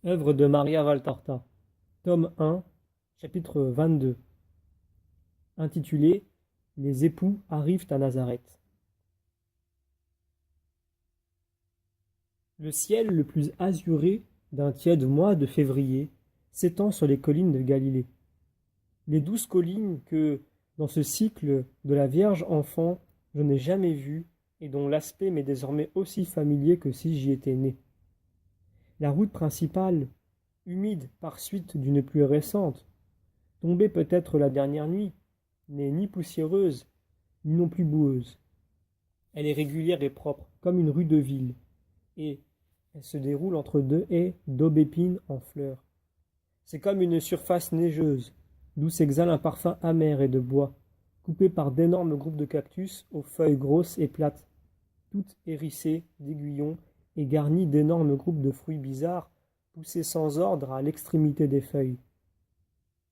Œuvre de Maria Valtorta, tome 1, chapitre 22, intitulé Les époux arrivent à Nazareth. Le ciel le plus azuré d'un tiède mois de février s'étend sur les collines de Galilée. Les 12 collines que, dans ce cycle de la Vierge enfant, je n'ai jamais vues et dont l'aspect m'est désormais aussi familier que si j'y étais né. La route principale, humide par suite d'une pluie récente, tombée peut-être la dernière nuit, n'est ni poussiéreuse, ni non plus boueuse. Elle est régulière et propre, comme une rue de ville, et elle se déroule entre deux haies d'aubépines en fleurs. C'est comme une surface neigeuse, d'où s'exhale un parfum amer et de bois, coupé par d'énormes groupes de cactus aux feuilles grosses et plates, toutes hérissées d'aiguillons et garnies d'énormes groupes de fruits bizarres, poussés sans ordre à l'extrémité des feuilles.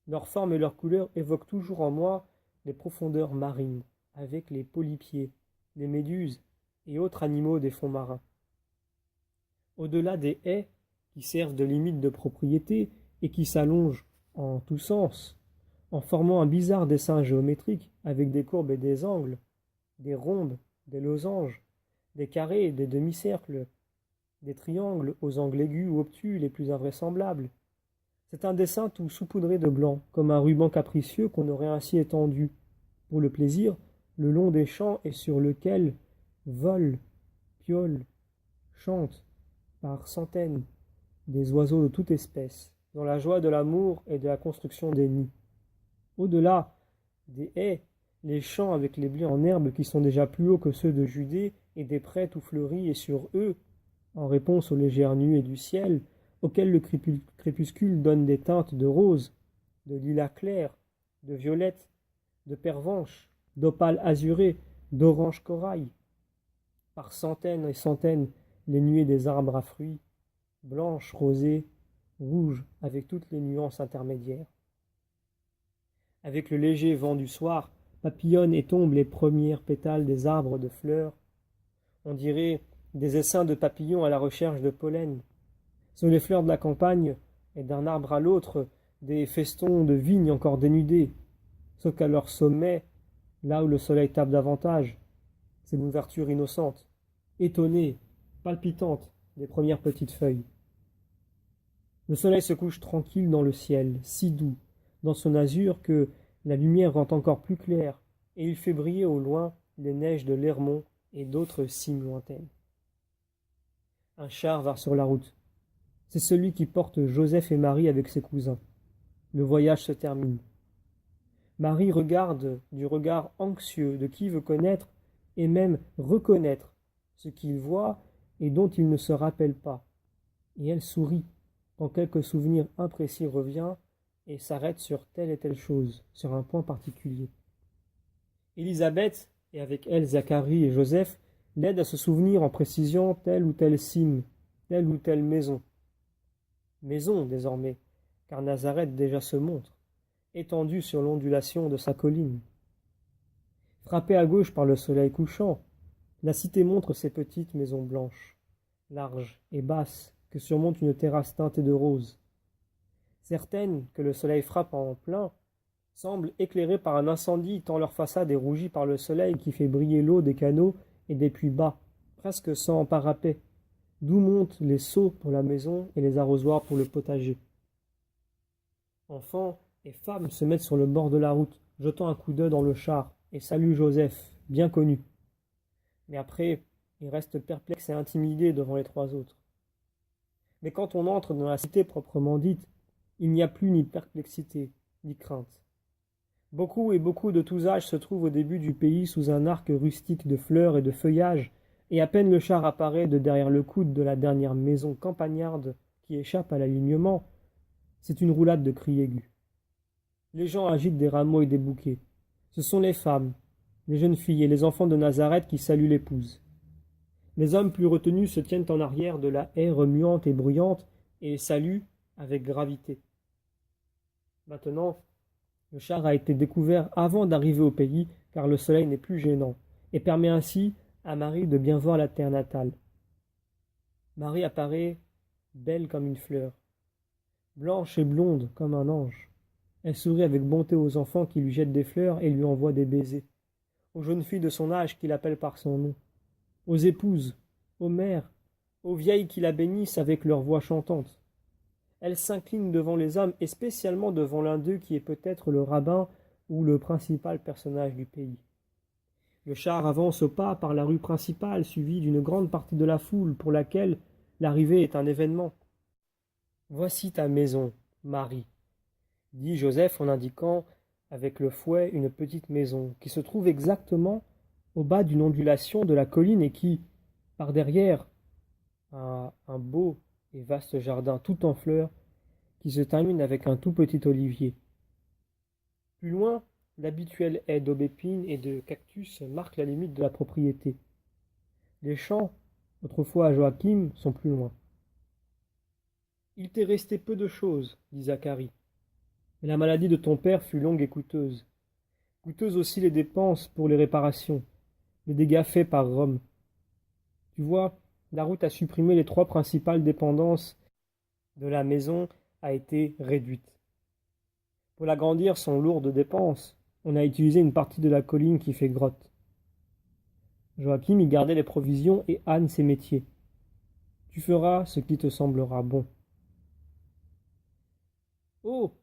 Leur forme et leur couleur évoquent toujours en moi les profondeurs marines, avec les polypiers, les méduses et autres animaux des fonds marins. Au-delà des haies, qui servent de limite de propriété et qui s'allongent en tous sens, en formant un bizarre dessin géométrique avec des courbes et des angles, des rhombes, des losanges, des carrés, des demi-cercles, des triangles aux angles aigus ou obtus les plus invraisemblables. C'est un dessin tout saupoudré de blanc, comme un ruban capricieux qu'on aurait ainsi étendu, pour le plaisir, le long des champs et sur lequel volent, piaulent, chantent, par centaines, des oiseaux de toute espèce, dans la joie de l'amour et de la construction des nids. Au-delà des haies, les champs avec les blés en herbe qui sont déjà plus hauts que ceux de Judée et des prés tout fleuris et sur eux, en réponse aux légères nuées du ciel, auxquelles le crépuscule donne des teintes de rose, de lilas clair, de violette, de pervenche, d'opale azuré, d'orange corail. Par centaines et centaines, les nuées des arbres à fruits, blanches, rosées, rouges, avec toutes les nuances intermédiaires. Avec le léger vent du soir, papillonnent et tombent les premières pétales des arbres de fleurs. On dirait des essaims de papillons à la recherche de pollen. Sur les fleurs de la campagne, et d'un arbre à l'autre, des festons de vignes encore dénudées, sauf qu'à leur sommet, là où le soleil tape davantage, c'est l'ouverture innocente, étonnée, palpitante des premières petites feuilles. Le soleil se couche tranquille dans le ciel, si doux, dans son azur que la lumière rend encore plus claire, et il fait briller au loin les neiges de l'Hermont et d'autres cimes lointaines. Un char va sur la route. C'est celui qui porte Joseph et Marie avec ses cousins. Le voyage se termine. Marie regarde du regard anxieux de qui veut connaître et même reconnaître ce qu'il voit et dont il ne se rappelle pas. Et elle sourit quand quelque souvenir imprécis revient et s'arrête sur telle et telle chose, sur un point particulier. Élisabeth, et avec elle Zacharie et Joseph, l'aident à se souvenir en précision telle ou telle cime, telle ou telle maison. Maison désormais, car Nazareth déjà se montre, étendue sur l'ondulation de sa colline. Frappée à gauche par le soleil couchant, la cité montre ses petites maisons blanches, larges et basses, que surmonte une terrasse teintée de rose. Certaines, que le soleil frappe en plein, semblent éclairées par un incendie tant leur façade est rougie par le soleil qui fait briller l'eau des canaux et des puits bas, presque sans parapet, d'où montent les seaux pour la maison et les arrosoirs pour le potager. Enfants et femmes se mettent sur le bord de la route, jetant un coup d'œil dans le char, et saluent Joseph, bien connu. Mais après, ils restent perplexes et intimidés devant les trois autres. Mais quand on entre dans la cité proprement dite, il n'y a plus ni perplexité, ni crainte. Beaucoup et beaucoup de tous âges se trouvent au début du pays sous un arc rustique de fleurs et de feuillages, et à peine le char apparaît de derrière le coude de la dernière maison campagnarde qui échappe à l'alignement, c'est une roulade de cris aigus. Les gens agitent des rameaux et des bouquets. Ce sont les femmes, les jeunes filles et les enfants de Nazareth qui saluent l'épouse. Les hommes plus retenus se tiennent en arrière de la haie remuante et bruyante et saluent avec gravité. Maintenant, le char a été découvert avant d'arriver au pays, car le soleil n'est plus gênant, et permet ainsi à Marie de bien voir la terre natale. Marie apparaît belle comme une fleur, blanche et blonde comme un ange. Elle sourit avec bonté aux enfants qui lui jettent des fleurs et lui envoient des baisers, aux jeunes filles de son âge qui l'appellent par son nom, aux épouses, aux mères, aux vieilles qui la bénissent avec leur voix chantante. Elle s'incline devant les hommes et spécialement devant l'un d'eux qui est peut-être le rabbin ou le principal personnage du pays. Le char avance au pas par la rue principale, suivi d'une grande partie de la foule pour laquelle l'arrivée est un événement. Voici ta maison, Marie, dit Joseph en indiquant avec le fouet une petite maison qui se trouve exactement au bas d'une ondulation de la colline et qui, par derrière, a un beau et vaste jardin tout en fleurs qui se termine avec un tout petit olivier. Plus loin, l'habituelle haie d'aubépines et de cactus marque la limite de la propriété. Les champs, autrefois à Joachim, sont plus loin. Il t'est resté peu de choses, dit Zacharie. Mais la maladie de ton père fut longue et coûteuse. Coûteuses aussi les dépenses pour les réparations, les dégâts faits par Rome. Tu vois, la route a supprimé les 3 principales dépendances de la maison a été réduite. Pour l'agrandir sans lourdes dépenses, on a utilisé une partie de la colline qui fait grotte. Joachim y gardait les provisions et Anne ses métiers. Tu feras ce qui te semblera bon. Oh,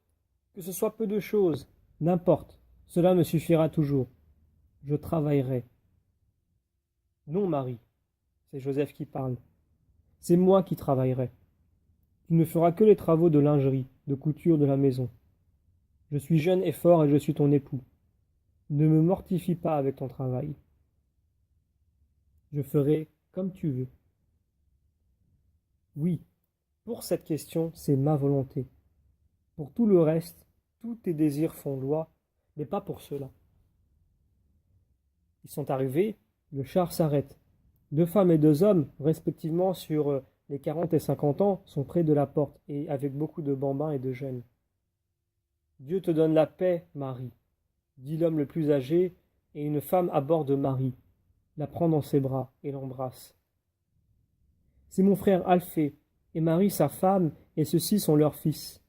que ce soit peu de choses, n'importe, cela me suffira toujours. Je travaillerai. Non, Marie, c'est Joseph qui parle. C'est moi qui travaillerai. Tu ne feras que les travaux de lingerie, de couture de la maison. Je suis jeune et fort et je suis ton époux. Ne me mortifie pas avec ton travail. Je ferai comme tu veux. Oui, pour cette question, c'est ma volonté. Pour tout le reste, tous tes désirs font loi, mais pas pour cela. Ils sont arrivés, le char s'arrête. 2 femmes et 2 hommes, respectivement sur les 40 et 50 ans, sont près de la porte et avec beaucoup de bambins et de jeunes. Dieu te donne la paix, Marie, dit l'homme le plus âgé, et une femme aborde Marie, la prend dans ses bras et l'embrasse. C'est mon frère Alphée, et Marie sa femme, et ceux-ci sont leurs fils.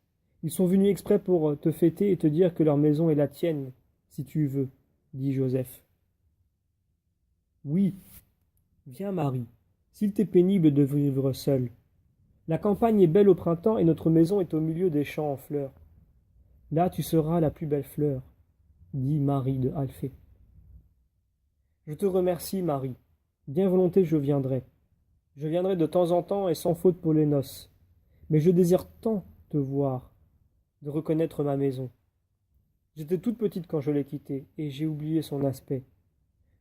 Ils sont venus exprès pour te fêter et te dire que leur maison est la tienne, si tu veux, dit Joseph. Oui, viens Marie, s'il t'est pénible de vivre seule. La campagne est belle au printemps et notre maison est au milieu des champs en fleurs. Là tu seras la plus belle fleur, dit Marie de Alphée. Je te remercie, Marie. Bien volontiers je viendrai. Je viendrai de temps en temps et sans faute pour les noces. Mais je désire tant te voir, de reconnaître ma maison. J'étais toute petite quand je l'ai quittée, et j'ai oublié son aspect.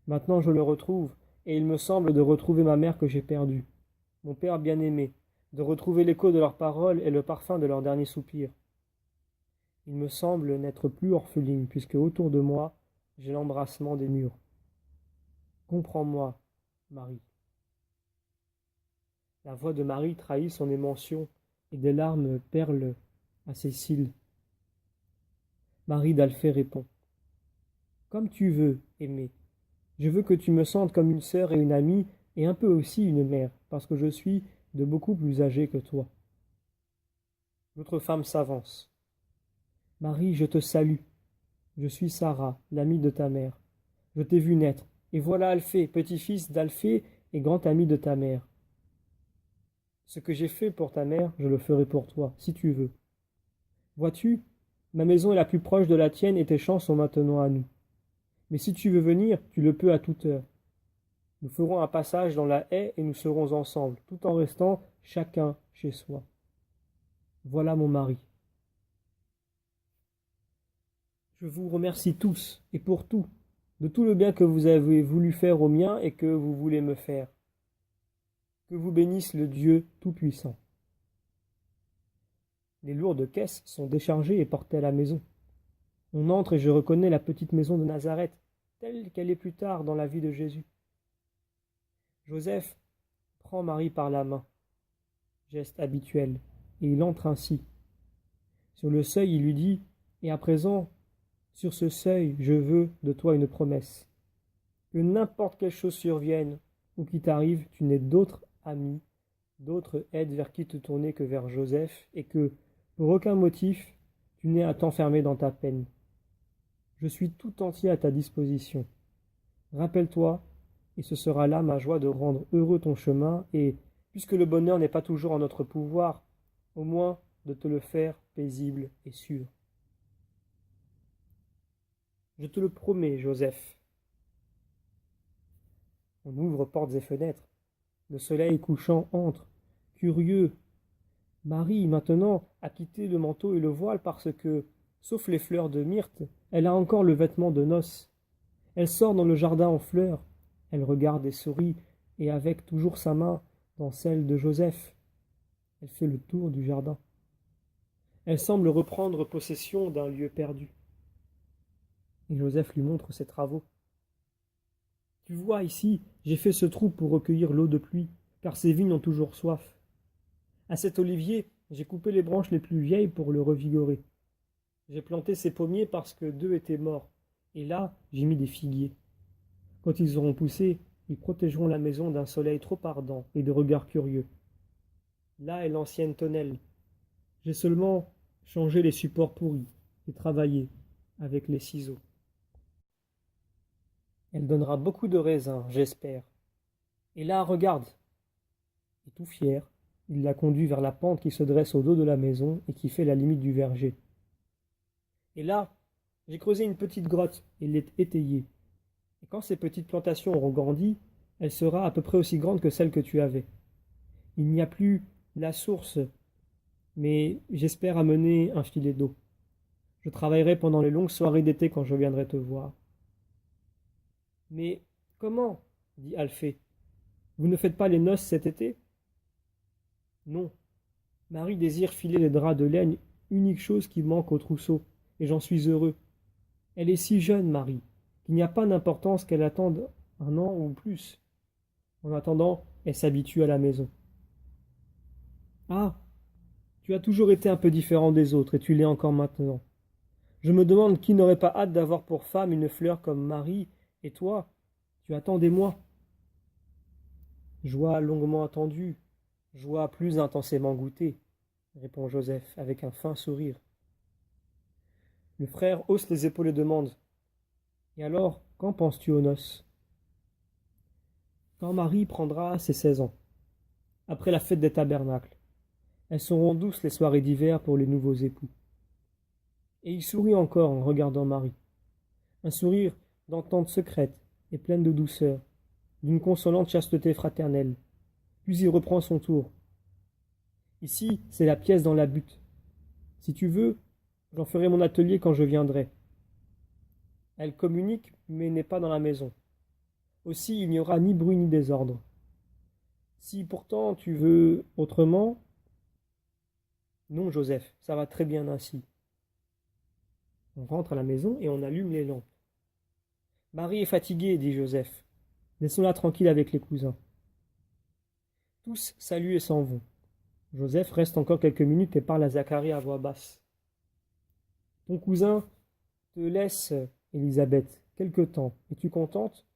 Maintenant je le retrouve, et il me semble de retrouver ma mère que j'ai perdue, mon père bien-aimé, de retrouver l'écho de leurs paroles et le parfum de leurs derniers soupirs. Il me semble n'être plus orpheline, puisque autour de moi, j'ai l'embrassement des murs. Comprends-moi, Marie. La voix de Marie trahit son émotion, et des larmes perlent à ses cils. Marie d'Alphée répond. Comme tu veux, aimée. Je veux que tu me sentes comme une sœur et une amie, et un peu aussi une mère, parce que je suis de beaucoup plus âgée que toi. L'autre femme s'avance. Marie, je te salue. Je suis Sarah, l'amie de ta mère. Je t'ai vu naître, et voilà Alphée, petit-fils d'Alphée et grand ami de ta mère. Ce que j'ai fait pour ta mère, je le ferai pour toi, si tu veux. Vois-tu, ma maison est la plus proche de la tienne et tes champs sont maintenant à nous. Mais si tu veux venir, tu le peux à toute heure. Nous ferons un passage dans la haie et nous serons ensemble, tout en restant chacun chez soi. Voilà mon mari. Je vous remercie tous, et pour tout, de tout le bien que vous avez voulu faire au mien et que vous voulez me faire. Que vous bénisse le Dieu Tout-Puissant. Les lourdes caisses sont déchargées et portées à la maison. On entre et je reconnais la petite maison de Nazareth, telle qu'elle est plus tard dans la vie de Jésus. Joseph prend Marie par la main, geste habituel, et il entre ainsi. Sur le seuil, il lui dit, « Et à présent, sur ce seuil, je veux de toi une promesse. Que n'importe quelle chose survienne ou qui t'arrive, tu n'aies d'autres amis, d'autres aides vers qui te tourner que vers Joseph, et que, Pour aucun motif, tu n'es à t'enfermer dans ta peine. Je suis tout entier à ta disposition. Rappelle-toi, et ce sera là ma joie de rendre heureux ton chemin, et, puisque le bonheur n'est pas toujours en notre pouvoir, au moins de te le faire paisible et sûr. Je te le promets, Joseph. On ouvre portes et fenêtres. Le soleil couchant entre, curieux. Marie, maintenant, a quitté le manteau et le voile parce que, sauf les fleurs de myrte, elle a encore le vêtement de noces. Elle sort dans le jardin en fleurs. Elle regarde et sourit, et avec toujours sa main dans celle de Joseph. Elle fait le tour du jardin. Elle semble reprendre possession d'un lieu perdu. Et Joseph lui montre ses travaux. Tu vois ici, j'ai fait ce trou pour recueillir l'eau de pluie, car ces vignes ont toujours soif. À cet olivier, j'ai coupé les branches les plus vieilles pour le revigorer. J'ai planté ces pommiers parce que 2 étaient morts, et là, j'ai mis des figuiers. Quand ils auront poussé, ils protégeront la maison d'un soleil trop ardent et de regards curieux. Là est l'ancienne tonnelle. J'ai seulement changé les supports pourris et travaillé avec les ciseaux. Elle donnera beaucoup de raisins, j'espère. Et là, regarde. Et tout fier, il la conduit vers la pente qui se dresse au dos de la maison et qui fait la limite du verger. Et là, j'ai creusé une petite grotte et l'ai étayée. Et quand ces petites plantations auront grandi, elle sera à peu près aussi grande que celle que tu avais. Il n'y a plus la source, mais j'espère amener un filet d'eau. Je travaillerai pendant les longues soirées d'été quand je viendrai te voir. Mais comment? Dit Alphée. Vous ne faites pas les noces cet été? Non. Marie désire filer les draps de laine, unique chose qui manque au trousseau, et j'en suis heureux. Elle est si jeune, Marie, qu'il n'y a pas d'importance qu'elle attende 1 an ou plus. En attendant, elle s'habitue à la maison. Ah, tu as toujours été un peu différent des autres, et tu l'es encore maintenant. Je me demande qui n'aurait pas hâte d'avoir pour femme une fleur comme Marie, et toi, tu attends des mois. Joie longuement attendue, joie plus intensément goûtée, répond Joseph avec un fin sourire. Le frère hausse les épaules et demande. Et alors, quand penses-tu aux noces? Quand Marie prendra ses 16 ans, après la fête des tabernacles. Elles seront douces les soirées d'hiver pour les nouveaux époux. Et il sourit encore en regardant Marie. Un sourire d'entente secrète et pleine de douceur, d'une consolante chasteté fraternelle. Puis il reprend son tour. Ici, c'est la pièce dans la butte. Si tu veux, j'en ferai mon atelier quand je viendrai. Elle communique, mais n'est pas dans la maison. Aussi, il n'y aura ni bruit ni désordre. Si pourtant tu veux autrement... Non, Joseph, ça va très bien ainsi. On rentre à la maison et on allume les lampes. Marie est fatiguée, dit Joseph. Laissons-la tranquille avec les cousins. Tous saluent et s'en vont. Joseph reste encore quelques minutes et parle à Zacharie à voix basse. Ton cousin te laisse, Élisabeth, quelque temps. Es-tu contente?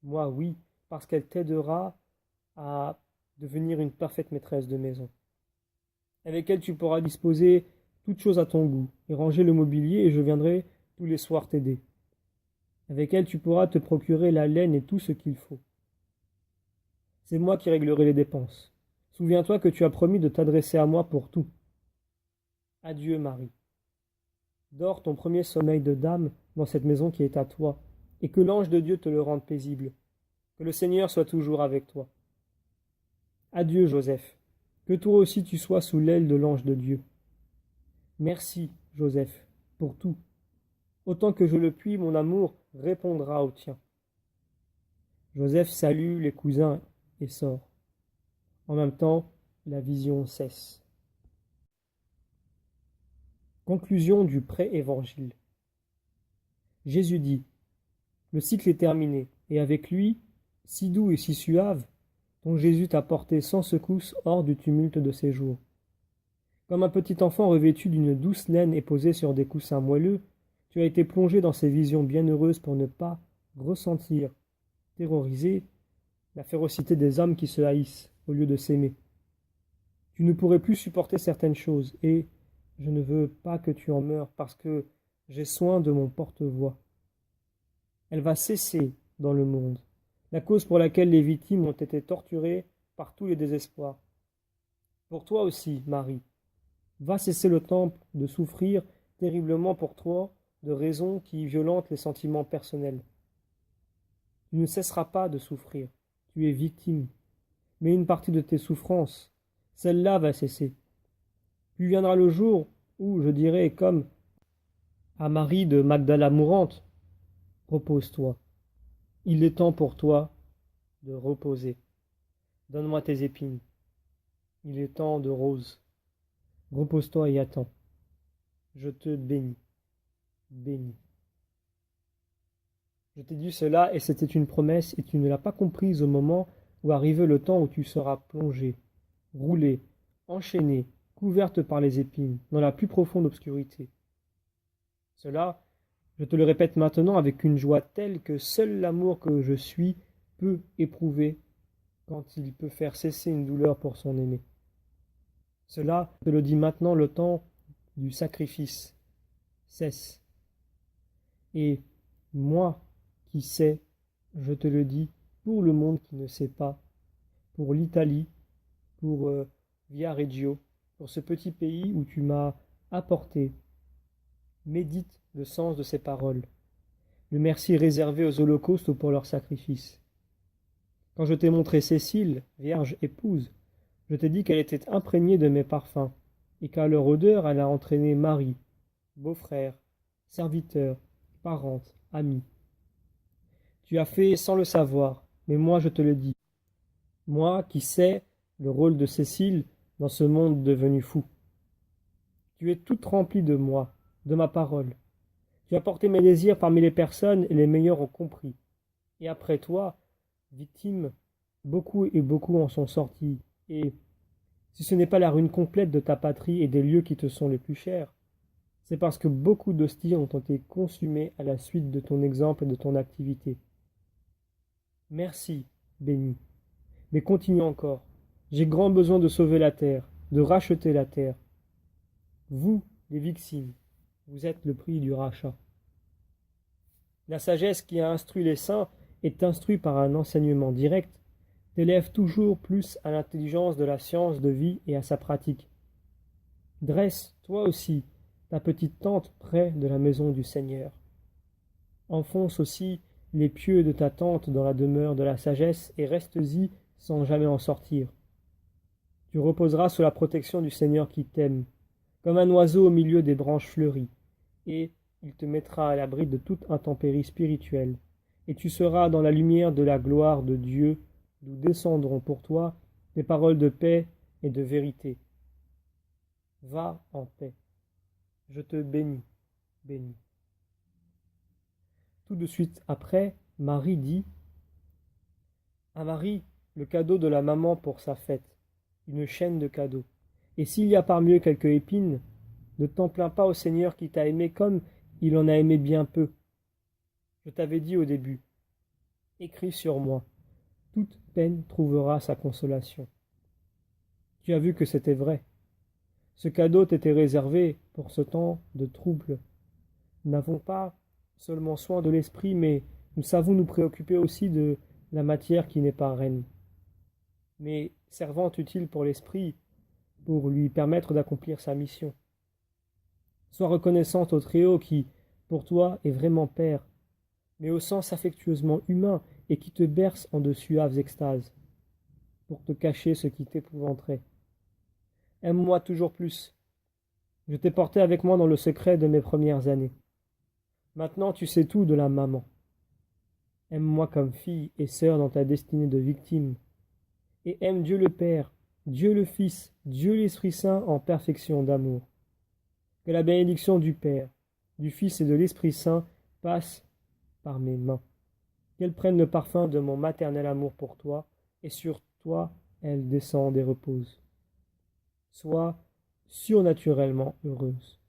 Moi, oui, parce qu'elle t'aidera à devenir une parfaite maîtresse de maison. Avec elle, tu pourras disposer toutes choses à ton goût et ranger le mobilier et je viendrai tous les soirs t'aider. Avec elle, tu pourras te procurer la laine et tout ce qu'il faut. C'est moi qui réglerai les dépenses. Souviens-toi que tu as promis de t'adresser à moi pour tout. Adieu, Marie. Dors ton premier sommeil de dame dans cette maison qui est à toi, et que l'ange de Dieu te le rende paisible. Que le Seigneur soit toujours avec toi. Adieu, Joseph. Que toi aussi tu sois sous l'aile de l'ange de Dieu. Merci, Joseph, pour tout. Autant que je le puis, mon amour répondra au tien. Joseph salue les cousins et sort. En même temps, la vision cesse. Conclusion du pré-évangile. Jésus dit, le cycle est terminé, et avec lui, si doux et si suave, dont Jésus t'a porté sans secousse hors du tumulte de ses jours. Comme un petit enfant revêtu d'une douce laine et posé sur des coussins moelleux, tu as été plongé dans ces visions bienheureuses pour ne pas ressentir, terrorisé, la férocité des hommes qui se haïssent au lieu de s'aimer. Tu ne pourrais plus supporter certaines choses, et je ne veux pas que tu en meures parce que j'ai soin de mon porte-voix. Elle va cesser dans le monde, la cause pour laquelle les victimes ont été torturées par tous les désespoirs. Pour toi aussi, Marie, va cesser le temps de souffrir terriblement pour toi de raisons qui violentent les sentiments personnels. Tu ne cesseras pas de souffrir, tu es victime, mais une partie de tes souffrances, celle-là va cesser. Puis viendra le jour où, je dirai comme à Marie de Magdala mourante, repose-toi. Il est temps pour toi de reposer. Donne-moi tes épines. Il est temps de roses. Repose-toi et attends. Je te bénis. Bénis. Je t'ai dit cela et c'était une promesse et tu ne l'as pas comprise au moment où arrivait le temps où tu seras plongée, roulée, enchaînée, couverte par les épines, dans la plus profonde obscurité. Cela, je te le répète maintenant avec une joie telle que seul l'amour que je suis peut éprouver quand il peut faire cesser une douleur pour son aimé. Cela, je te le dis maintenant, le temps du sacrifice cesse. Et moi qui sais, je te le dis, pour le monde qui ne sait pas, pour l'Italie, pour Viareggio, pour ce petit pays où tu m'as apporté, médite le sens de ces paroles, le merci réservé aux holocaustes ou pour leur sacrifice. Quand je t'ai montré Cécile, vierge épouse, je t'ai dit qu'elle était imprégnée de mes parfums, et qu'à leur odeur elle a entraîné mari, beau-frère, serviteur, parente, ami. Tu as fait sans le savoir, mais moi je te le dis, moi qui sais le rôle de Cécile dans ce monde devenu fou. Tu es toute remplie de moi, de ma parole. Tu as porté mes désirs parmi les personnes et les meilleurs ont compris. Et après toi, victime, beaucoup et beaucoup en sont sortis. Et si ce n'est pas la ruine complète de ta patrie et des lieux qui te sont les plus chers, c'est parce que beaucoup d'hosties ont été consumées à la suite de ton exemple et de ton activité. Merci, béni. Mais continue encore. J'ai grand besoin de sauver la terre, de racheter la terre. Vous, les victimes, vous êtes le prix du rachat. La sagesse qui a instruit les saints est instruite par un enseignement direct, t'élève toujours plus à l'intelligence de la science de vie et à sa pratique. Dresse, toi aussi, ta petite tente près de la maison du Seigneur. Enfonce aussi les pieux de ta tente dans la demeure de la sagesse et reste-y sans jamais en sortir. Tu reposeras sous la protection du Seigneur qui t'aime, comme un oiseau au milieu des branches fleuries, et il te mettra à l'abri de toute intempérie spirituelle, et tu seras dans la lumière de la gloire de Dieu, d'où descendront pour toi des paroles de paix et de vérité. Va en paix. Je te bénis, bénis. Tout de suite après, Marie dit à Marie le cadeau de la maman pour sa fête, une chaîne de cadeaux. Et s'il y a parmi eux quelques épines, ne t'en plains pas au Seigneur qui t'a aimé comme il en a aimé bien peu. Je t'avais dit au début, écris sur moi, toute peine trouvera sa consolation. Tu as vu que c'était vrai. Ce cadeau t'était réservé pour ce temps de trouble. Nous n'avons pas seulement soin de l'esprit, mais nous savons nous préoccuper aussi de la matière qui n'est pas reine, mais servante utile pour l'esprit, pour lui permettre d'accomplir sa mission. Sois reconnaissante au Très-Haut qui, pour toi, est vraiment Père, mais au sens affectueusement humain et qui te berce en de suaves extases, pour te cacher ce qui t'épouvanterait. Aime-moi toujours plus. Je t'ai porté avec moi dans le secret de mes premières années. Maintenant tu sais tout de la maman. Aime-moi comme fille et sœur dans ta destinée de victime. Et aime Dieu le Père, Dieu le Fils, Dieu l'Esprit Saint en perfection d'amour. Que la bénédiction du Père, du Fils et de l'Esprit Saint passe par mes mains. Qu'elle prenne le parfum de mon maternel amour pour toi, et sur toi elle descende et repose. Sois surnaturellement heureuse.